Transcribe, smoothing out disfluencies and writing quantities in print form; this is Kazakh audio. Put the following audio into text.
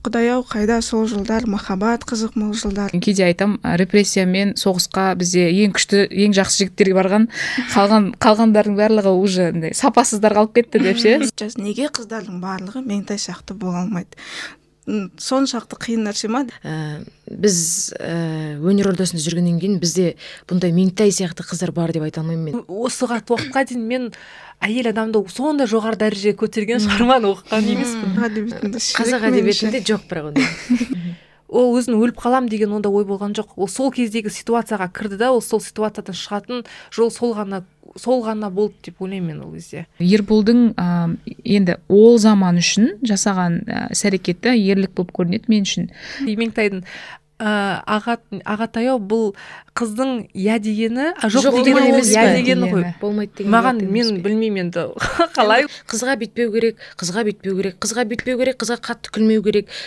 Құдай ау, қайда сол жылдар, махаббат қызық мол жылдар. Кейде айтам, репрессия мен соғысқа бізде ең күшті, ең жақсы жігіттерге барған, қалғандардың барлығы уже сапасыздар қалып кетті деп ше. Неге қыздардың барлығы меңтай сияқты бола алмайды? Соншақты қиын нәрсе ма? Біз өнер ордасында жүргеннен кейін бізде бұндай меңтай сияқты қыздар бар деп айта алмаймын мен. Осыға уақытқа дейін мен әйел адамды сондай жоғары дәрежеге көтерген шығарманы оқыған емеспін. Қазақ әдебиетінде жоқ бірақ ондай. Ол өзін өліп қалам деген онда ой болған жоқ. Ол сол кездегі ситуацияға кірді да, ол сол ситуациядан шығатын жол сол ғана болды деп ойлаймын мен ол кезде. Ерболдың енді ол заман үшін жасаған іс-әрекеті ерлік болып көрінеді мен үшін. Меңтайдың ағатайы бұл қыздың я дегені, жоқ дегені емес я дегені ғой. Болмайды деген. Маған мен білмеймін енді қалай. Қызға бүйтпеу керек, қызға қатты күлмеу керек,